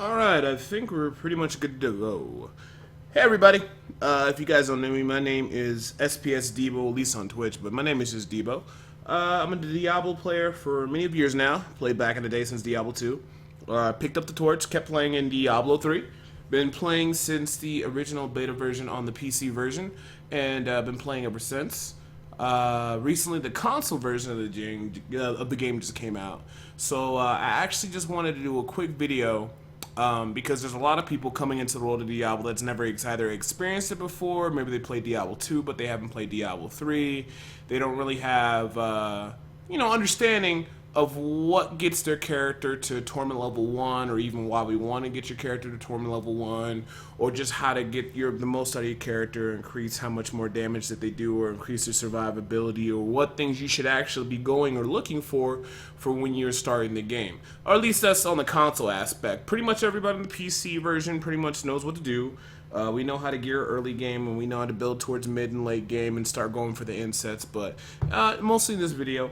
Alright, I think we're pretty much good to go. Hey everybody, if you guys don't know me, my name is SPS Debo, at least on Twitch, but my name is just Debo. I'm a Diablo player for many of years now, played back in the day since Diablo 2. Picked up the torch, kept playing in Diablo 3. Been playing since the original beta version on the PC version, and been playing ever since. Recently, the console version of the game just came out, so I actually just wanted to do a quick video because there's a lot of people coming into the world of Diablo that's never either experienced it before. Maybe they played Diablo 2, but they haven't played Diablo 3. They don't really have, understanding of what gets their character to torment level 1, or even why we want to get your character to torment level 1, or just how to get the most out of your character, increase how much more damage that they do, or increase their survivability, or what things you should actually be going or looking for when you're starting the game. Or at least that's on the console aspect. Pretty much everybody in the PC version pretty much knows what to do. We know how to gear early game, and we know how to build towards mid and late game and start going for the insets, but mostly in this video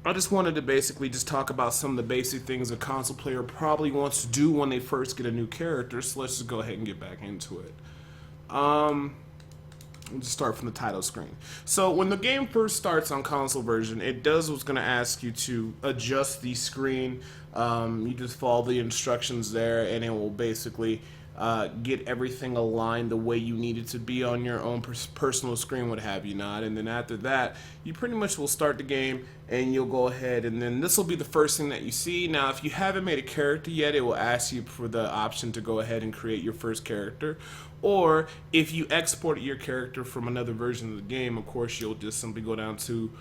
I just wanted to basically just talk about some of the basic things a console player probably wants to do when they first get a new character, so let's just go ahead and get back into it. Let's start from the title screen. So when the game first starts on console version, it does what's going to ask you to adjust the screen. You just follow the instructions there, and it will basically get everything aligned the way you need it to be on your own personal screen, what have you not. And then after that, you pretty much will start the game, and you'll go ahead, and then this will be the first thing that you see. Now, if you haven't made a character yet, it will ask you for the option to go ahead and create your first character. Or if you export your character from another version of the game, of course, you'll just simply go down to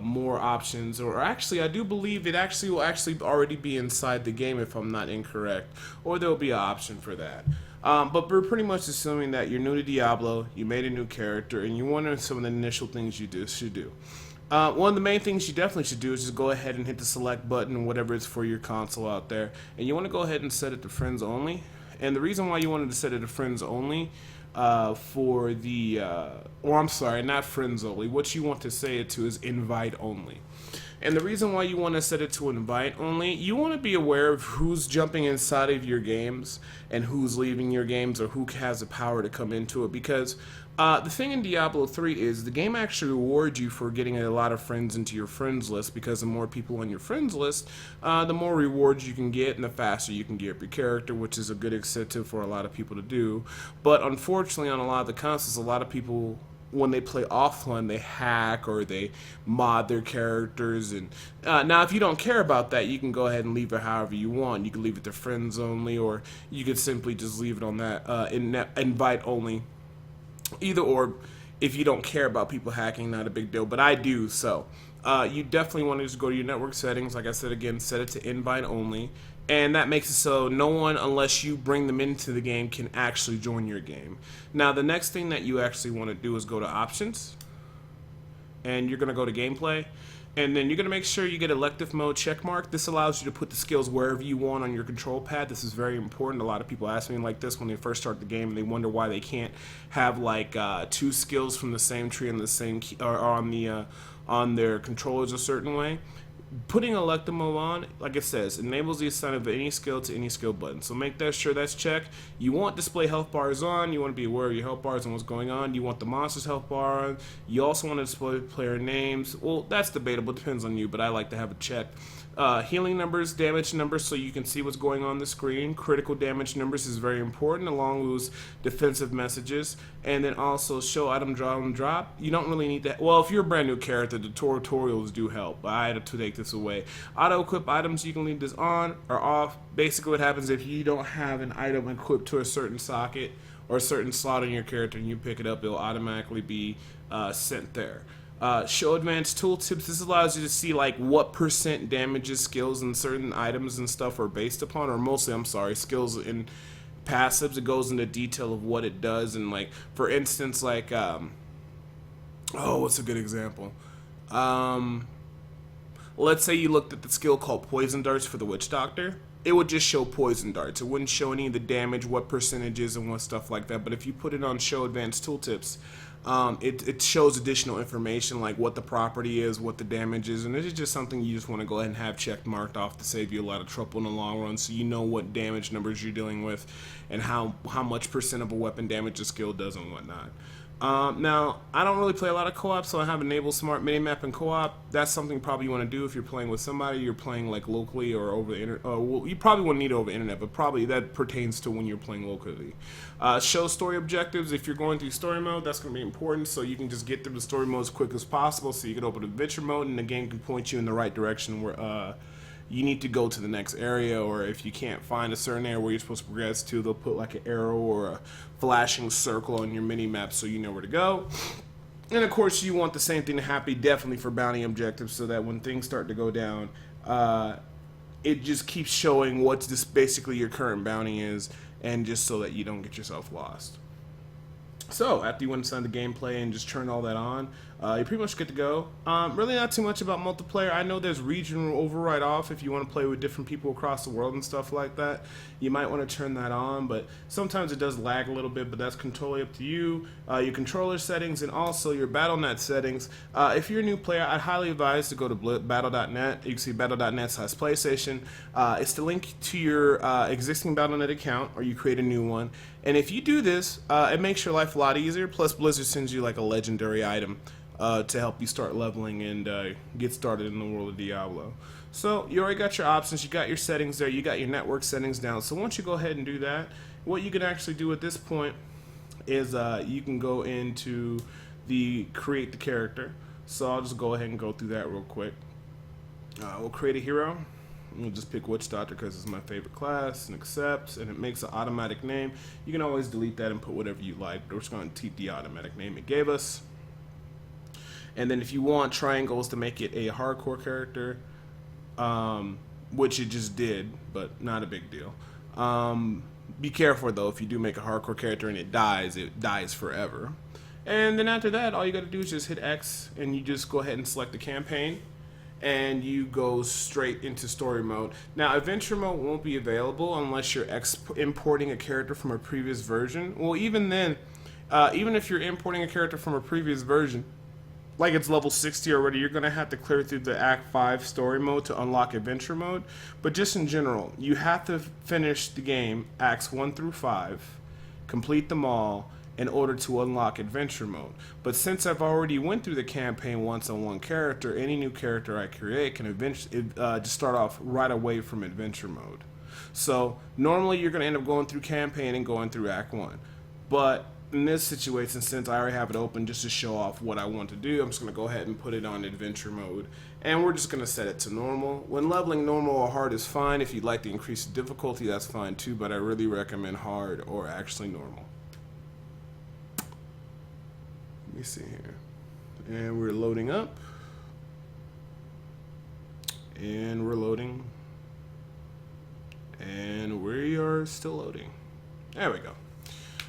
more options, or actually I do believe it actually will already be inside the game if I'm not incorrect, or there'll be an option for that. But we're pretty much assuming that you're new to Diablo, you made a new character, and you're wondering some of the initial things you should do. One of the main things you definitely should do is just go ahead and hit the select button, whatever it's for your console out there, and you want to go ahead and set it to friends only. And the reason why you wanted to set it to friends only for the, or I'm sorry, not friends only. What you want to say it to is invite only. And the reason why you want to set it to invite only, you want to be aware of who's jumping inside of your games and who's leaving your games, or who has the power to come into it. Because the thing in Diablo 3 is the game actually rewards you for getting a lot of friends into your friends list, because the more people on your friends list, the more rewards you can get and the faster you can get up your character, which is a good incentive for a lot of people to do. But unfortunately, on a lot of the consoles, a lot of people, when they play offline, they hack or they mod their characters. And now if you don't care about that, you can go ahead and leave it however you want. You can leave it to friends only, or you could simply just leave it on that invite only. Either or, if you don't care about people hacking, not a big deal, but I do. So you definitely want to just go to your network settings. Like I said again, set it to invite only, and that makes it so no one, unless you bring them into the game, can actually join your game. Now the next thing that you actually want to do is go to options, and you're going to go to gameplay, and then you're going to make sure you get elective mode checkmark. This allows you to put the skills wherever you want on your control pad. This is very important. A lot of people ask me like this when they first start the game, and they wonder why they can't have like 2 skills from the same tree on the same key, or on their controllers a certain way. Putting elective mode on, like it says, enables the assign of any skill to any skill button. So make that sure that's checked. You want display health bars on. You want to be aware of your health bars and what's going on. You want the monster's health bar on. You also want to display player names. Well, that's debatable. Depends on you, but I like to have it checked. Healing numbers, damage numbers, so you can see what's going on the screen. Critical damage numbers is very important, along with defensive messages. And then also show item draw and drop. You don't really need that. Well, if you're a brand new character, the tutorials do help, but I had to take this away. Auto equip items, you can leave this on or off. Basically what happens if you don't have an item equipped to a certain socket or a certain slot on your character and you pick it up, it'll automatically be sent there. Show advanced tooltips. This allows you to see like what % damages skills and certain items and stuff are based upon, or mostly, I'm sorry, skills and passives. It goes into detail of what it does, and like for instance, like what's a good example? Let's say you looked at the skill called poison darts for the witch doctor. It would just show poison darts. It wouldn't show any of the damage, what percentages, and what stuff like that. But if you put it on show advanced tooltips, It shows additional information like what the property is, what the damage is, and this is just something you just want to go ahead and have checked marked off to save you a lot of trouble in the long run, so you know what damage numbers you're dealing with and how much percent of a weapon damage a skill does and whatnot. Now, I don't really play a lot of co-op, so I have enabled smart minimap and co-op. That's something probably you want to do if you're playing with somebody, you're playing like locally or over the internet. Well, you probably wouldn't need it over the internet, but probably that pertains to when you're playing locally. Show story objectives. If you're going through story mode, that's going to be important, so you can just get through the story mode as quick as possible, so you can open adventure mode, and the game can point you in the right direction where you need to go to the next area, or if you can't find a certain area where you're supposed to progress to, they'll put like an arrow or a flashing circle on your mini map so you know where to go. And of course, you want the same thing to happen definitely for bounty objectives, so that when things start to go down, it just keeps showing what's this basically your current bounty is, and just so that you don't get yourself lost. So, after you went inside the gameplay and just turn all that on, you're pretty much good to go. Really not too much about multiplayer. I know there's regional override off if you want to play with different people across the world and stuff like that. You might want to turn that on, but sometimes it does lag a little bit, but that's totally up to you. Your controller settings and also your Battle.net settings. If you're a new player, I'd highly advise to go to battle.net. You can see battle.net/PlayStation. It's the link to your existing Battle.net account, or you create a new one. And if you do this, it makes your life a lot easier. Plus, Blizzard sends you like a legendary item to help you start leveling and get started in the world of Diablo. So you already got your options, you got your settings there, you got your network settings down. So once you go ahead and do that, what you can actually do at this point is you can go into the create the character. So I'll just go ahead and go through that real quick. We'll create a hero. We'll just pick Witch Doctor because it's my favorite class, and accept, and it makes an automatic name. You can always delete that and put whatever you like. We're just going to keep the automatic name it gave us. And then if you want triangles to make it a hardcore character, which it just did, but not a big deal. Be careful though, if you do make a hardcore character and it dies forever. And then after that, all you got to do is just hit X, and you just go ahead and select the campaign, and you go straight into story mode. Now, adventure mode won't be available unless you're importing a character from a previous version. Well, even then, even if you're importing a character from a previous version, like it's level 60 already, you're going to have to clear through the Act 5 story mode to unlock adventure mode. But just in general, you have to finish the game, Acts 1 through 5, complete them all, in order to unlock adventure mode. But since I've already went through the campaign once on one character, any new character I create can just start off right away from adventure mode. So normally you're going to end up going through campaign and going through Act 1. But in this situation, since I already have it open just to show off what I want to do, I'm just going to go ahead and put it on adventure mode. And we're just going to set it to normal. When leveling normal or hard is fine. If you'd like to increase the difficulty, that's fine too, but I really recommend hard or actually normal. Let me see here. And we're loading up. And we're loading. And we are still loading. There we go.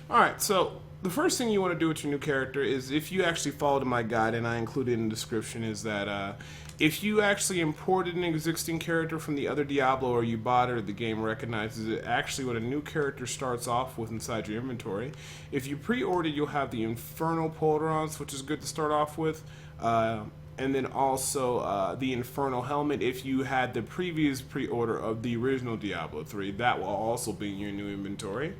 Alright, so the first thing you want to do with your new character is, if you actually followed my guide, and I included in the description, is that if you actually imported an existing character from the other Diablo, or you bought it, or the game recognizes it, actually what a new character starts off with inside your inventory. If you pre-ordered, you'll have the Infernal Polerons, which is good to start off with, and then also the Infernal Helmet. If you had the previous pre-order of the original Diablo 3, that will also be in your new inventory.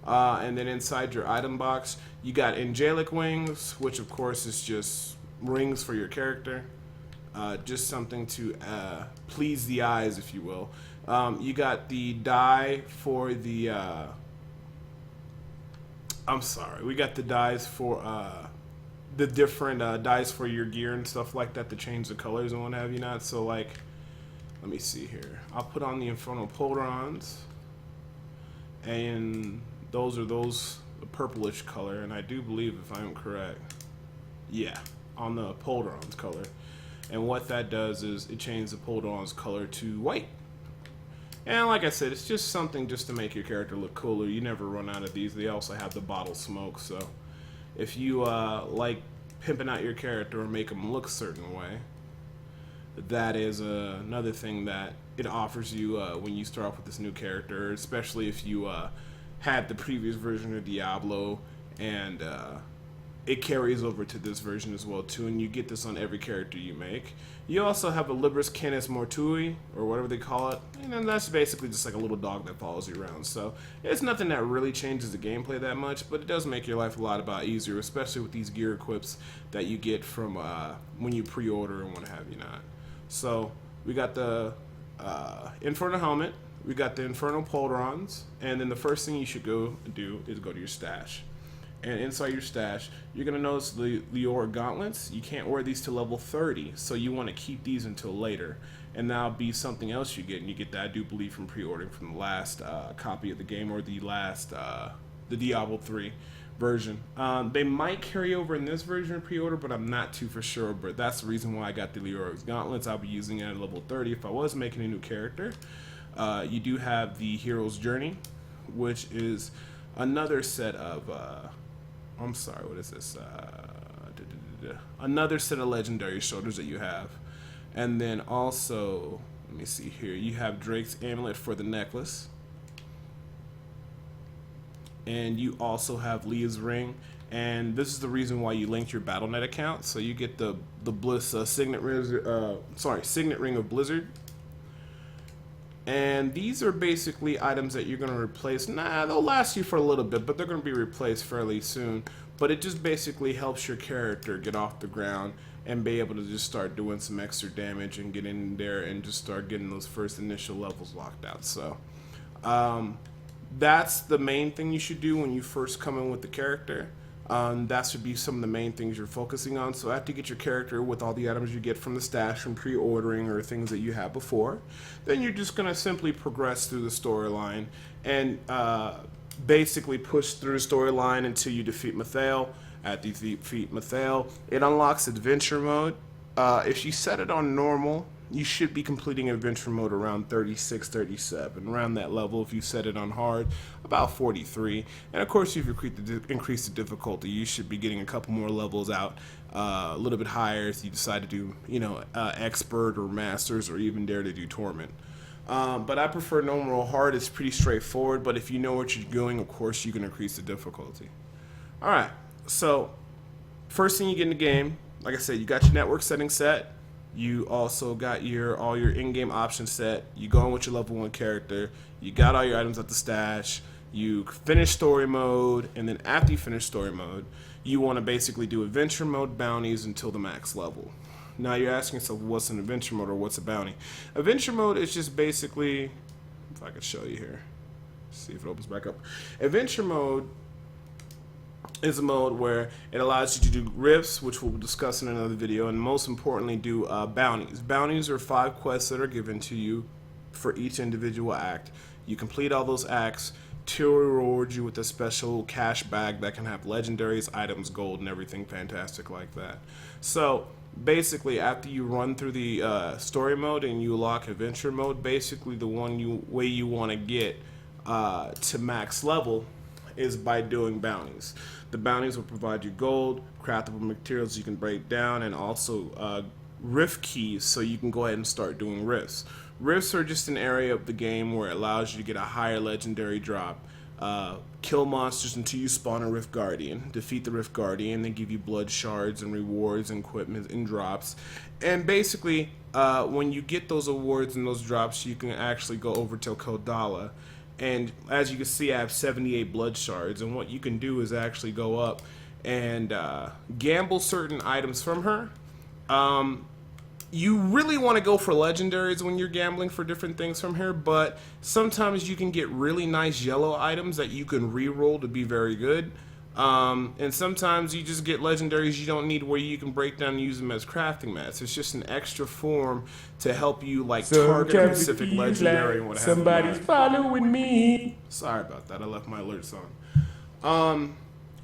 And then inside your item box, you got Angelic Wings, which of course is just rings for your character. Just something to please the eyes, if you will. You got the die for the... we got the dies for the different dies for your gear and stuff like that to change the colors and what have you not. So like, let me see here. I'll put on the Infernal Polerons, and those are the purplish color, and I do believe, if I'm correct, yeah, on the Polerons color. And what that does is it changes the Polerons color to white. And like I said, it's just something just to make your character look cooler. You never run out of these. They also have the bottle smoke, so if you like pimping out your character or make them look a certain way, that is another thing that it offers you when you start off with this new character, especially if you had the previous version of Diablo and it carries over to this version as well too, and you get this on every character you make. You also have a Libris Canis Mortui, or whatever they call it, and that's basically just like a little dog that follows you around. So it's nothing that really changes the gameplay that much, but it does make your life a lot about easier, especially with these gear equips that you get from when you pre-order and what have you not. So we got the Infernal Helmet, we got the Infernal Polerons, and then the first thing you should go do is go to your stash. And inside your stash, you're going to notice the Leora Gauntlets. You can't wear these to level 30, so you want to keep these until later. And that'll be something else you get, and you get that, I do believe, from pre-ordering from the last copy of the game, or the last, the Diablo 3 version. They might carry over in this version of pre-order, but I'm not too for sure. But that's the reason why I got the Leora Gauntlets. I'll be using it at level 30 if I was making a new character. You do have the Hero's Journey, which is another set of... I'm sorry, what is this? Another set of legendary shoulders that you have. And then also, let me see here, you have Drake's Amulet for the necklace. And you also have Leah's Ring. And this is the reason why you linked your Battle.net account. So you get the Bliss Signet Ring of Blizzard. And these are basically items that you're going to replace. They'll last you for a little bit, but they're going to be replaced fairly soon. But it just basically helps your character get off the ground and be able to just start doing some extra damage and get in there and just start getting those first initial levels locked out. So that's the main thing you should do when you first come in with the character. That should be some of the main things you're focusing on. So after you get your character with all the items you get from the stash from pre-ordering or things that you have before, then you're just going to simply progress through the storyline and basically push through the storyline until you defeat Mathael. After you defeat Mathael, it unlocks adventure mode. If you set it on normal, you should be completing adventure mode around 36, 37, around that level. If you set it on hard, about 43. And of course, if you increase the difficulty, you should be getting a couple more levels out, a little bit higher if you decide to do, expert or masters, or even dare to do torment. But I prefer normal. Hard is pretty straightforward, but if you know what you're doing, of course, you can increase the difficulty. All right, so first thing you get in the game, like I said, you got your network settings set. You also got all your in-game options set. You go in with your level 1 character. You got all your items at the stash. You finish story mode, and then after you finish story mode, you want to basically do adventure mode bounties until the max level. Now you're asking yourself, what's an adventure mode or what's a bounty? Adventure mode is just basically, if I could show you here, see if it opens back up. Adventure mode is a mode where it allows you to do rifts, which we'll discuss in another video, and most importantly do bounties. Bounties are 5 quests that are given to you for each individual act. You complete all those acts to reward you with a special cash bag that can have legendaries, items, gold, and everything fantastic like that. So basically, after you run through the story mode and you lock adventure mode, basically the way you want to get to max level is by doing bounties. The bounties will provide you gold, craftable materials you can break down, and also rift keys so you can go ahead and start doing rifts. Rifts are just an area of the game where it allows you to get a higher legendary drop. Kill monsters until you spawn a Rift Guardian. Defeat the Rift Guardian. They give you blood shards and rewards and equipment and drops. And basically, when you get those awards and those drops, you can actually go over to Kodala. And as you can see, I have 78 blood shards. And what you can do is actually go up and gamble certain items from her. You really want to go for legendaries when you're gambling for different things from here, but sometimes you can get really nice yellow items that you can re-roll to be very good. And sometimes you just get legendaries you don't need, where you can break down and use them as crafting mats. It's just an extra form to help you target a specific legendary and what have you. Somebody's following me. Sorry about that. I left my alerts on.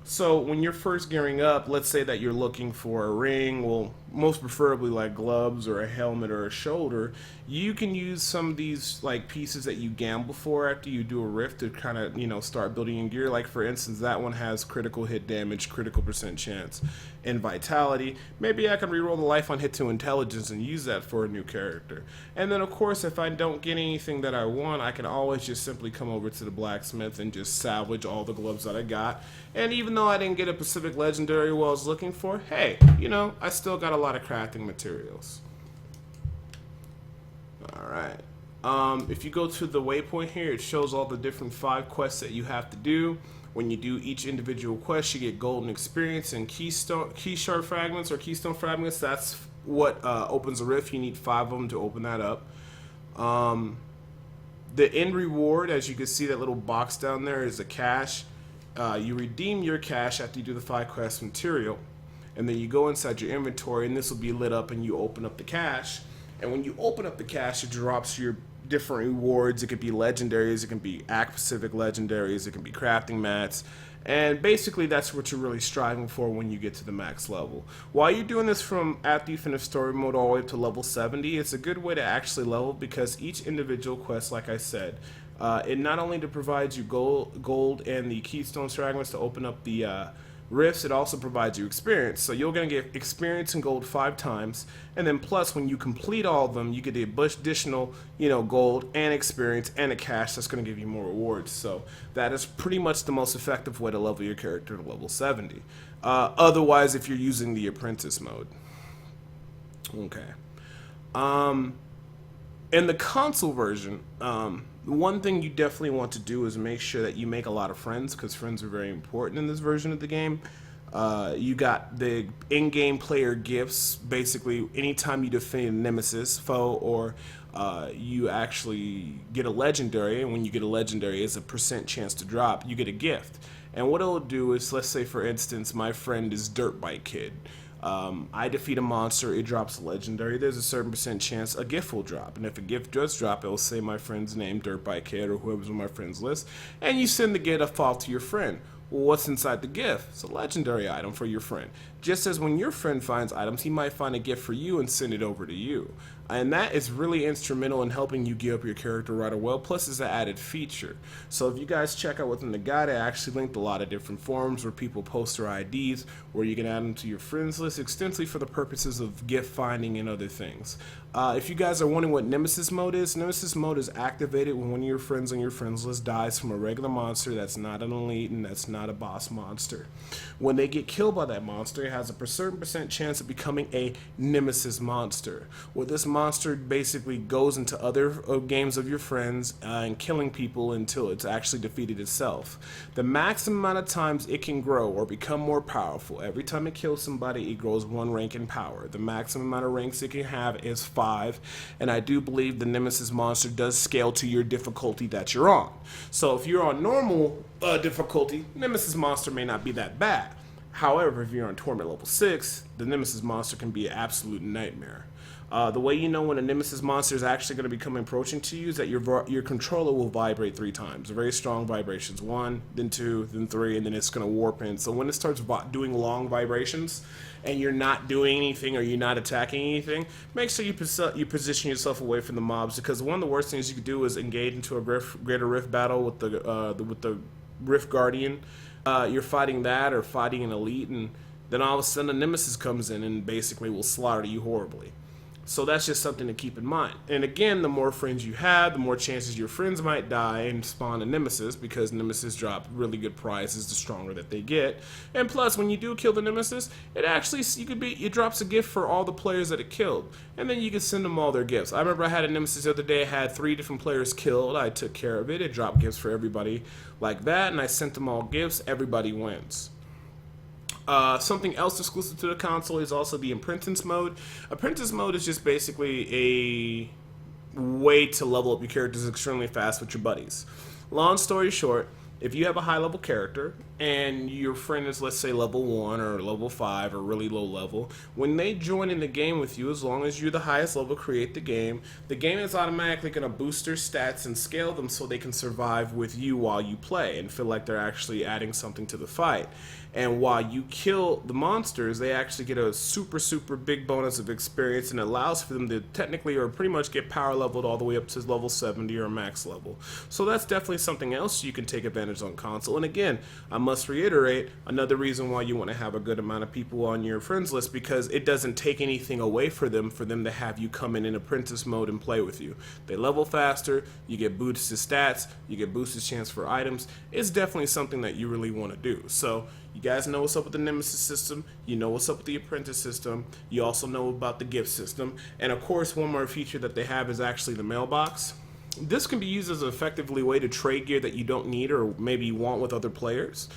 So when you're first gearing up, let's say that you're looking for a ring. Well, most preferably like gloves or a helmet or a shoulder, you can use some of these like pieces that you gamble for after you do a rift to kind of, you know, start building your gear. Like for instance, that one has critical hit damage, critical percent chance, and vitality. Maybe I can reroll the life on hit to intelligence and use that for a new character. And then of course, if I don't get anything that I want, I can always just simply come over to the blacksmith and just salvage all the gloves that I got. And even though I didn't get a Pacific Legendary what I was looking for, hey, you know, I still got a lot of crafting materials. Alright. If you go to the waypoint here, it shows all the different 5 quests that you have to do. When you do each individual quest, you get golden experience and key shard fragments or keystone fragments. That's what opens a rift. You need 5 of them to open that up. The end reward, as you can see that little box down there, is a cash. You redeem your cash after you do the 5 quest material, and then you go inside your inventory, and this will be lit up, and you open up the cash. And when you open up the cash, it drops your different rewards. It could be legendaries, it can be Pacific legendaries, it can be crafting mats, and basically that's what you're really striving for when you get to the max level. While you're doing this from after you finish story mode all the way up to level 70, it's a good way to actually level, because each individual quest, like I said, it not only provides you gold and the keystone fragments to open up the rifts, it also provides you experience. So you're going to get experience and gold 5 times, and then plus when you complete all of them, you get the additional, you know, gold and experience and a cash that's going to give you more rewards. So that is pretty much the most effective way to level your character to level 70. Otherwise, if you're using the apprentice mode. Okay. In the console version, one thing you definitely want to do is make sure that you make a lot of friends, because friends are very important in this version of the game. You got the in-game player gifts. Basically, anytime you defeat a nemesis foe, or you actually get a legendary, and when you get a legendary, it's a % chance to drop, you get a gift. And what it'll do is, let's say for instance, my friend is Dirt Bike Kid. I defeat a monster, it drops a legendary, there's a certain % chance a gift will drop. And if a gift does drop, it'll say my friend's name, Dirt Bike Kid, or whoever's on my friend's list, and you send the gift off to your friend. Well, what's inside the gift? It's a legendary item for your friend. Just as when your friend finds items, he might find a gift for you and send it over to you. And that is really instrumental in helping you gear up your character rather well, plus it's an added feature. So if you guys check out within the guide, I actually linked a lot of different forums where people post their IDs, where you can add them to your friends list extensively for the purposes of gift finding and other things. If you guys are wondering what Nemesis mode is activated when one of your friends on your friends list dies from a regular monster that's not an elite and that's not a boss monster. When they get killed by that monster, it has a certain % chance of becoming a Nemesis monster. Well, this monster basically goes into other games of your friends and killing people until it's actually defeated itself. The maximum amount of times it can grow or become more powerful, every time it kills somebody, it grows 1 rank in power. The maximum amount of ranks it can have is 5, and I do believe the Nemesis monster does scale to your difficulty that you're on. So if you're on normal difficulty, Nemesis monster may not be that bad. However, if you're on Torment level 6, the Nemesis monster can be an absolute nightmare. The way you know when a Nemesis monster is actually going to become approaching to you is that your controller will vibrate 3 times. Very strong vibrations. 1, then 2, then 3, and then it's going to warp in. So when it starts doing long vibrations and you're not doing anything or you're not attacking anything, make sure you position yourself away from the mobs, because one of the worst things you could do is engage into a greater rift battle with the Rift Guardian. You're fighting that or fighting an elite, and then all of a sudden a Nemesis comes in and basically will slaughter you horribly. So that's just something to keep in mind. And again, the more friends you have, the more chances your friends might die and spawn a Nemesis, because Nemesis drop really good prizes the stronger that they get. And plus, when you do kill the Nemesis, it drops a gift for all the players that it killed. And then you can send them all their gifts. I remember I had a Nemesis the other day, I had 3 different players killed. I took care of it. It dropped gifts for everybody like that, and I sent them all gifts. Everybody wins. Something else exclusive to the console is also the Apprentice mode. Apprentice mode is just basically a way to level up your characters extremely fast with your buddies. Long story short, if you have a high level character and your friend is, let's say, level 1 or level 5 or really low level, when they join in the game with you, as long as you're the highest level, create the game is automatically going to boost their stats and scale them so they can survive with you while you play and feel like they're actually adding something to the fight. And while you kill the monsters, they actually get a super big bonus of experience, and it allows for them to technically or pretty much get power leveled all the way up to level 70 or max level. So that's definitely something else you can take advantage on console. And again, I must reiterate, another reason why you want to have a good amount of people on your friends list, because it doesn't take anything away for them to have you come in apprentice mode and play with you. They level faster, you get boosted stats, you get boosted chance for items. It's definitely something that you really want to do. So you guys know what's up with the Nemesis system, you know what's up with the apprentice system, you also know about the gift system, and of course one more feature that they have is actually the mailbox. This can be used as an effective way to trade gear that you don't need or maybe you want with other players.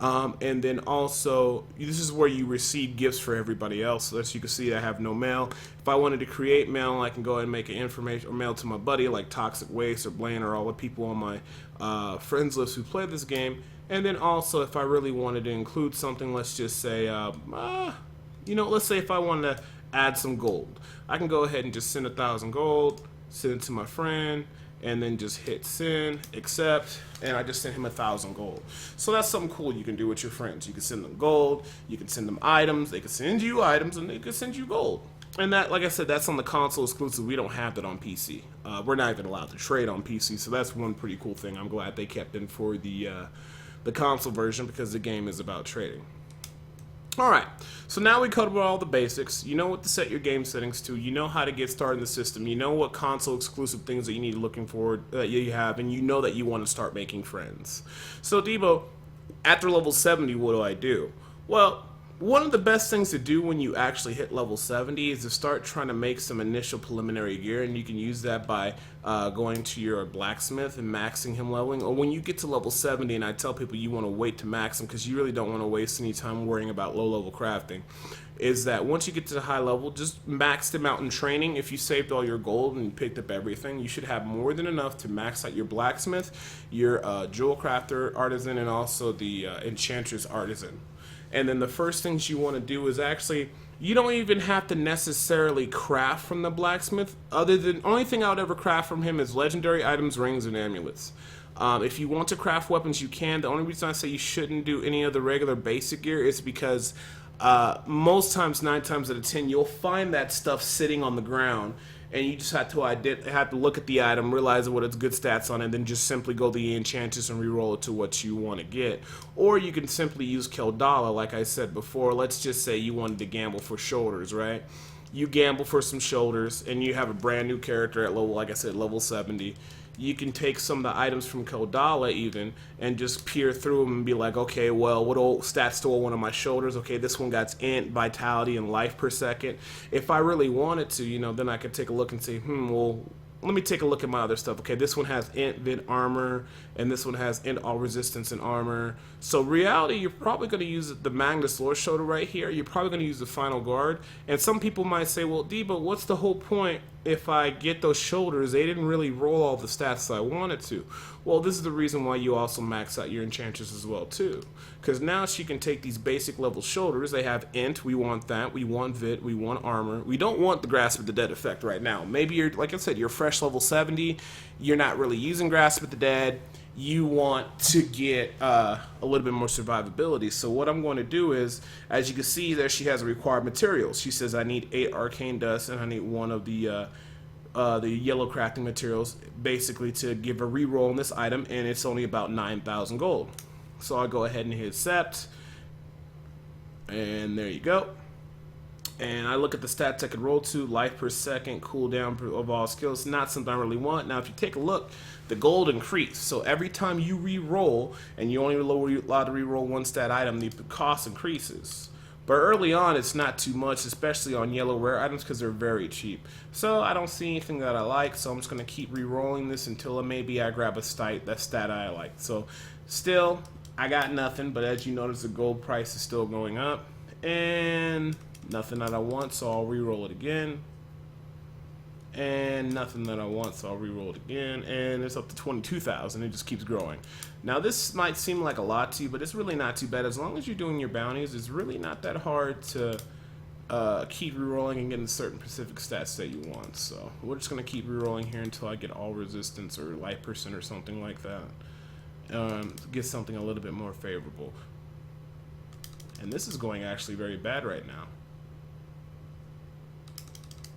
And then also, this is where you receive gifts for everybody else. So as you can see, I have no mail. If I wanted to create mail, I can go ahead and make an information or mail to my buddy like Toxic Waste or Blaine or all the people on my friends list who play this game. And then also, if I really wanted to include something, let's just say, let's say if I wanted to add some gold, I can go ahead and just send 1,000 gold, send it to my friend, and then just hit send, accept, and I just sent him 1,000 gold. So that's something cool you can do with your friends. You can send them gold, you can send them items, they can send you items, and they can send you gold. And that, like I said, that's on the console exclusive. We don't have that on PC. We're not even allowed to trade on PC, so that's one pretty cool thing. I'm glad they kept in for the console version because the game is about trading. Alright, so now we covered all the basics. You know what to set your game settings to. You know how to get started in the system. You know what console exclusive things that you need looking forward that you have, and you know that you want to start making friends. So Debo, after level 70, what do I do? Well, one of the best things to do when you actually hit level 70 is to start trying to make some initial preliminary gear, and you can use that by going to your blacksmith and maxing him leveling. Or when you get to level 70, and I tell people you want to wait to max him because you really don't want to waste any time worrying about low level crafting, is that once you get to the high level, just max them out in training. If you saved all your gold and you picked up everything, you should have more than enough to max out your blacksmith, your jewel crafter artisan, and also the enchantress artisan. And then the first things you want to do is actually, you don't even have to necessarily craft from the blacksmith. Only thing I would ever craft from him is legendary items, rings, and amulets. If you want to craft weapons, you can. The only reason I say you shouldn't do any of the regular basic gear is because most times, 9 times out of 10, you'll find that stuff sitting on the ground, and you just have to look at the item, realize what its good stats on, and then just simply go to the enchantress and reroll it to what you want to get. Or you can simply use Keldala, like I said before. Let's just say you wanted to gamble for shoulders, right? You gamble for some shoulders, and you have a brand new character at level, like I said, level 70. You can take some of the items from Keldala even and just peer through them and be like, okay, well, what old stats do I want on my shoulders? Okay, this one got int, vitality, and life per second. If I really wanted to, then I could take a look and say, well, let me take a look at my other stuff. Okay, this one has int, vid, armor, and this one has int, all resistance, and armor. So reality, you're probably going to use the Magnus Lord shoulder right here. You're probably going to use the final guard. And some people might say, well, Debo, what's the whole point if I get those shoulders? They didn't really roll all the stats I wanted to. Well, this is the reason why you also max out your enchantress as well, too. Because now she can take these basic level shoulders. They have int, we want that. We want vid, we want armor. We don't want the grasp of the dead effect right now. Maybe you're, like I said, you're fresh level 70. You're not really using grasp of the dead. You want to get a little bit more survivability. So what I'm going to do is, as you can see there, she has required materials. She says I need 8 arcane dust and I need 1 of the yellow crafting materials, basically to give a reroll on this item, and it's only about 9,000 gold. So I'll go ahead and hit accept, and there you go. And I look at the stats I could roll to, life per second, cooldown of all skills, not something I really want. Now if you take a look, the gold increase. So every time you re-roll, and you only allowed to re-roll 1 stat item, the cost increases. But early on, it's not too much, especially on yellow rare items because they're very cheap. So I don't see anything that I like, so I'm just going to keep re-rolling this until maybe I grab a stat I like. So still, I got nothing, but as you notice, the gold price is still going up. And nothing that I want, so I'll re-roll it again. and nothing that I want, so I'll re-roll it again, and it's up to 22,000. It just keeps growing. Now this might seem like a lot to you, but it's really not too bad. As long as you're doing your bounties, it's really not that hard to keep re-rolling and getting certain specific stats that you want. So we're just going to keep re-rolling here until I get all resistance or life percent or something like that. Get something a little bit more favorable. And this is going actually very bad right now.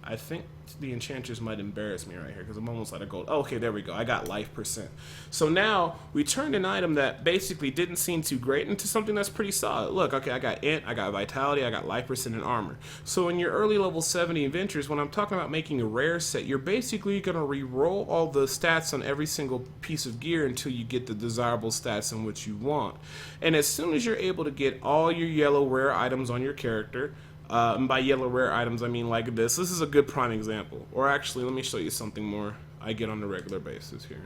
I think the enchantress might embarrass me right here because I'm almost out of gold. Oh, okay, there we go. I got life percent. So now we turned an item that basically didn't seem too great into something that's pretty solid. Look, okay, I got int, I got vitality, I got life percent and armor. So in your early level 70 adventures, when I'm talking about making a rare set, you're basically going to re-roll all the stats on every single piece of gear until you get the desirable stats in which you want. And as soon as you're able to get all your yellow rare items on your character, and by yellow rare items, I mean like this. This is a good prime example. Or actually, let me show you something more I get on a regular basis here.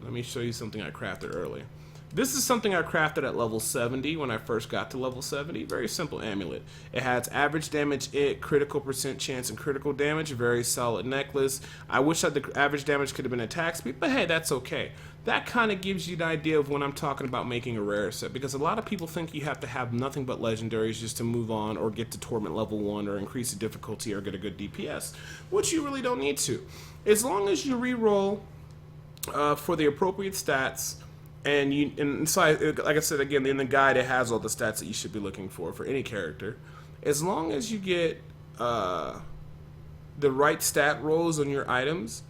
Let me show you something I crafted early. This is something I crafted at level 70 when I first got to level 70. Very simple amulet. It has average damage, critical percent chance, and critical damage. Very solid necklace. I wish that the average damage could have been attack speed, but hey, that's okay. That kind of gives you an idea of when I'm talking about making a rare set, because a lot of people think you have to have nothing but legendaries just to move on or get to torment level 1 or increase the difficulty or get a good DPS, which you really don't need to. As long as you re-roll for the appropriate stats, and inside, like I said again, in the guide it has all the stats that you should be looking for any character. As long as you get the right stat rolls on your items,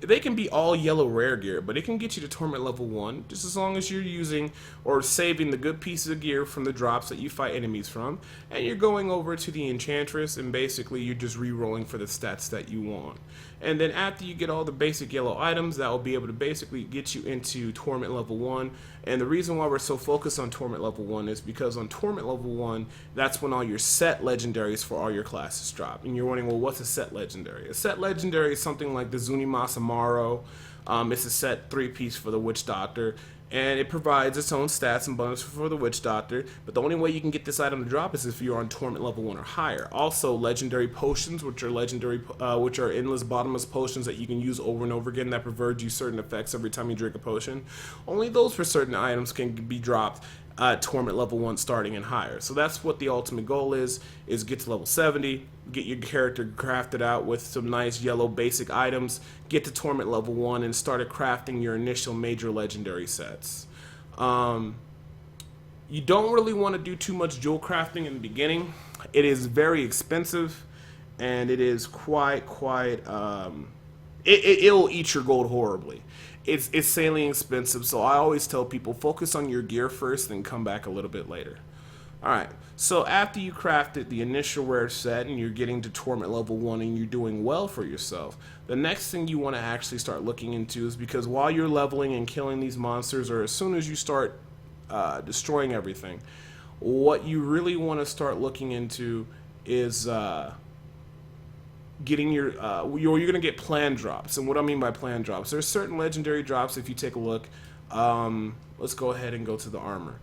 they can be all yellow rare gear, but it can get you to torment level 1 just as long as you're using or saving the good pieces of gear from the drops that you fight enemies from, and you're going over to the enchantress and basically you're just re-rolling for the stats that you want. And then after you get all the basic yellow items, that will be able to basically get you into torment level 1. And the reason why we're so focused on torment level 1 is because on torment level 1, that's when all your set legendaries for all your classes drop. And you're wondering, well, what's a set legendary? A set legendary is something like the Zunimasa Amaro. It's a set 3-piece for the Witch Doctor, and it provides its own stats and bonus for the Witch Doctor, but the only way you can get this item to drop is if you're on torment level 1 or higher. Also, legendary potions, which are endless bottomless potions that you can use over and over again that provide you certain effects every time you drink a potion. Only those for certain items can be dropped torment level 1 starting and higher. So that's what the ultimate goal is get to level 70, get your character crafted out with some nice yellow basic items, get to torment level 1, and start crafting your initial major legendary sets. You don't really want to do too much jewel crafting in the beginning. It is very expensive, and it is it'll eat your gold horribly. It's insanely expensive, so I always tell people focus on your gear first, then come back a little bit later. Alright, so after you crafted the initial rare set and you're getting to torment level 1 and you're doing well for yourself, the next thing you want to actually start looking into is, because while you're leveling and killing these monsters, or as soon as you start destroying everything, what you really want to start looking into is getting you're going to get plan drops. And what I mean by plan drops, there's certain legendary drops. If you take a look, let's go ahead and go to the armor.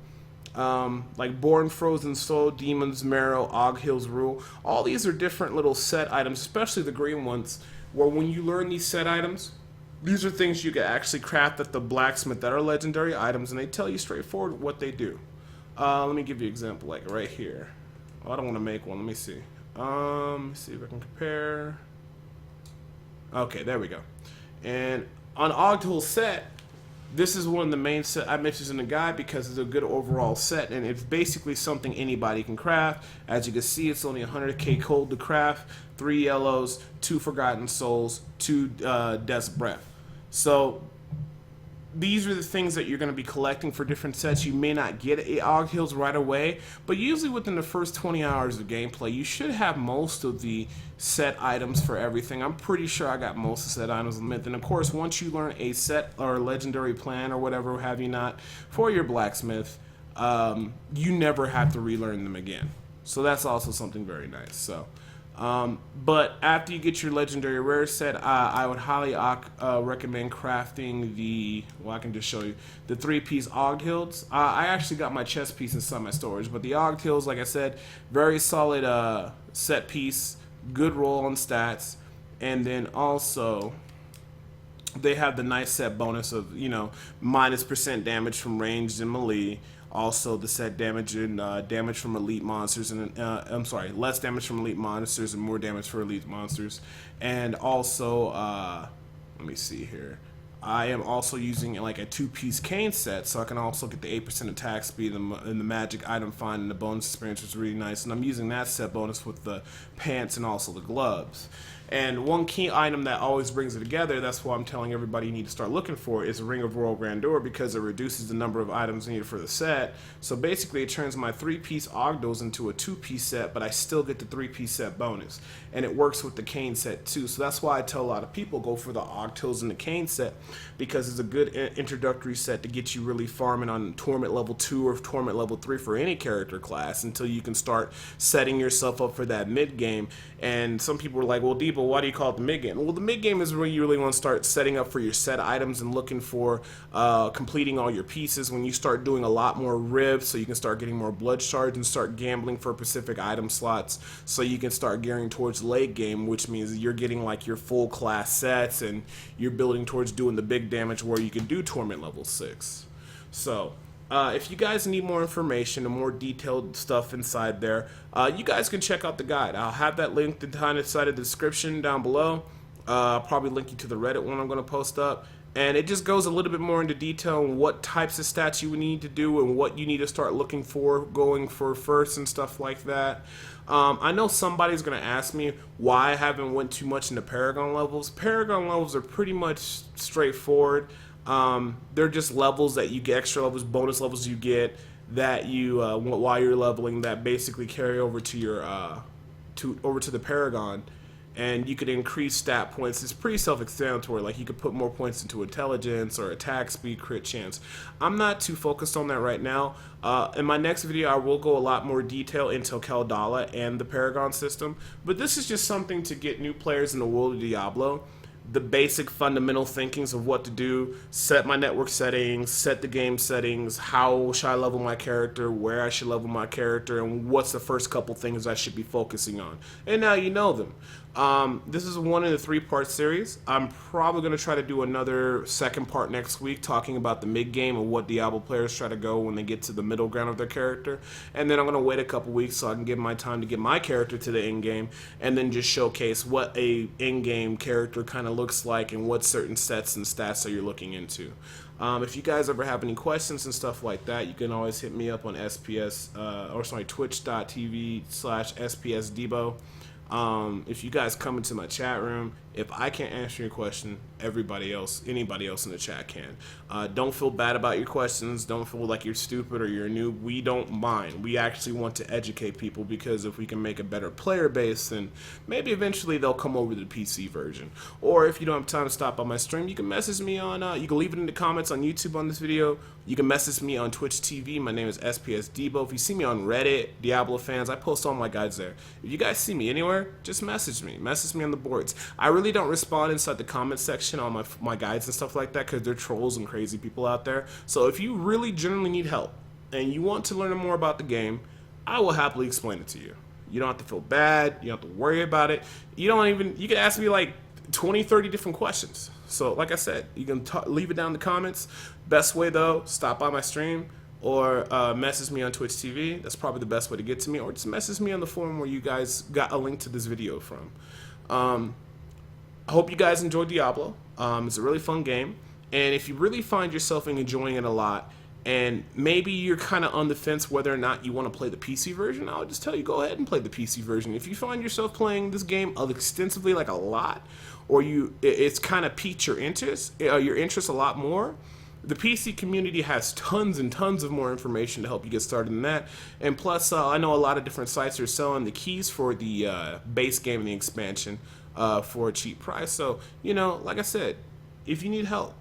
Like Born Frozen Soul, Demon's Marrow, Oghill's Rule. All these are different little set items, especially the green ones, where when you learn these set items, these are things you can actually craft at the blacksmith that are legendary items, and they tell you straightforward what they do. Let me give you an example, like right here. Oh, I don't want to make one. Let me see. Let me see if I can compare. Okay, there we go. And on Oghill's set, this is one of the main set I mentioned in the guide because it's a good overall set, and it's basically something anybody can craft. As you can see, it's only 100k gold to craft, 3 yellows, 2 Forgotten Souls, 2 Death's Breath. So these are the things that you're going to be collecting for different sets. You may not get Oghill's right away, but usually within the first 20 hours of gameplay, you should have most of the set items for everything. I'm pretty sure I got most of the set items. And of course, once you learn a set or a legendary plan or whatever have you not for your blacksmith, you never have to relearn them again. So that's also something very nice. So. But after you get your legendary rare set, I would highly recommend crafting I can just show you, the 3-piece Oghills. I actually got my chest piece inside my storage, but the Oghills, like I said, very solid set piece, good roll on stats, and then also they have the nice set bonus of, you know, minus % damage from ranged and melee. Also, the set damage and damage from elite monsters, and I'm sorry, less damage from elite monsters and more damage for elite monsters. And also, let me see here. I am also using like a 2-piece cane set, so I can also get the 8% attack speed and the magic item find and the bonus experience, which is really nice. And I'm using that set bonus with the pants and also the gloves. And one key item that always brings it together, that's why I'm telling everybody you need to start looking for, is a Ring of Royal Grandeur, because it reduces the number of items needed for the set. So basically it turns my 3-piece Ogdos into a 2-piece set, but I still get the 3-piece set bonus. And it works with the cane set too. So that's why I tell a lot of people go for the Ogtos and the cane set, because it's a good introductory set to get you really farming on Torment level 2 or Torment level 3 for any character class, until you can start setting yourself up for that mid game. And some people are like, well, Debo, why do you call it the mid game? Well, the mid game is where you really want to start setting up for your set items and looking for completing all your pieces. When you start doing a lot more ribs, so you can start getting more blood shards and start gambling for specific item slots, so you can start gearing towards late game, which means you're getting like your full class sets and you're building towards doing the big damage where you can do Torment level 6. So if you guys need more information and more detailed stuff inside there, you guys can check out the guide. I'll have that linked inside of the description down below. I'll probably link you to the Reddit one I'm going to post up. And it just goes a little bit more into detail on what types of stats you need to do and what you need to start looking for, going for first and stuff like that. I know somebody's going to ask me why I haven't went too much into Paragon levels. Paragon levels are pretty much straightforward. They're just levels that you get, extra levels, bonus levels you get that you while you're leveling, that basically carry over to your over to the Paragon, and you could increase stat points. It's pretty self-explanatory. Like, you could put more points into intelligence or attack speed, crit chance. I'm not too focused on that right now. In my next video, I will go a lot more detail into Kaldala and the Paragon system, but this is just something to get new players in the world of Diablo the basic fundamental thinkings of what to do, set my network settings, set the game settings, how should I level my character, where I should level my character, and what's the first couple things I should be focusing on. And now you know them. This is one in a 3-part series. I'm probably going to try to do another second part next week talking about the mid-game and what Diablo players try to go when they get to the middle ground of their character. And then I'm going to wait a couple weeks so I can give my time to get my character to the end game and then just showcase what a in-game character kind of looks like and what certain sets and stats that you're looking into. If you guys ever have any questions and stuff like that, you can always hit me up on twitch.tv/SPSDebo. If you guys come into my chat room, if I can't answer your question, anybody else in the chat can. Don't feel bad about your questions. Don't feel like you're stupid or you're new. We don't mind. We actually want to educate people, because if we can make a better player base, then maybe eventually they'll come over to the PC version. Or if you don't have time to stop by my stream, you can message me on, you can leave it in the comments on YouTube on this video. You can message me on Twitch TV. My name is SPS Debo. If you see me on Reddit, Diablo fans, I post all my guides there. If you guys see me anywhere, just message me. Message me on the boards. I really don't respond inside the comment section on my guides and stuff like that, because they're trolls and crazy people out there. So if you really genuinely need help and you want to learn more about the game, I will happily explain it to you. You don't have to feel bad. You don't have to worry about it. You can ask me like 20, 30 different questions. So like I said, you can leave it down in the comments. Best way though, stop by my stream or message me on Twitch TV. That's probably the best way to get to me, or just message me on the forum where you guys got a link to this video from. I hope you guys enjoyed Diablo. It's a really fun game, and if you really find yourself enjoying it a lot, and maybe you're kind of on the fence whether or not you want to play the PC version, I'll just tell you, go ahead and play the PC version. If you find yourself playing this game extensively, like a lot, or it's kind of piqued your interest a lot more, the PC community has tons and tons of more information to help you get started in that. And plus, I know a lot of different sites are selling the keys for the base game and the expansion for a cheap price. So, like I said, if you need help,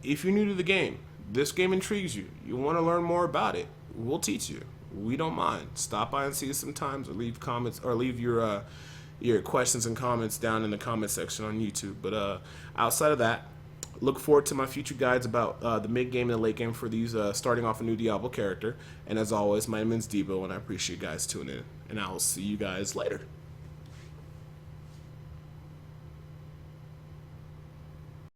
if you're new to the game, this game intrigues you, you want to learn more about it, we'll teach you. We don't mind. Stop by and see us sometimes, or leave comments, or leave your questions and comments down in the comment section on YouTube. But outside of that, look forward to my future guides about the mid-game and the late game for these starting off a new Diablo character. And as always, my name is Debo, and I appreciate you guys tuning in. And I will see you guys later.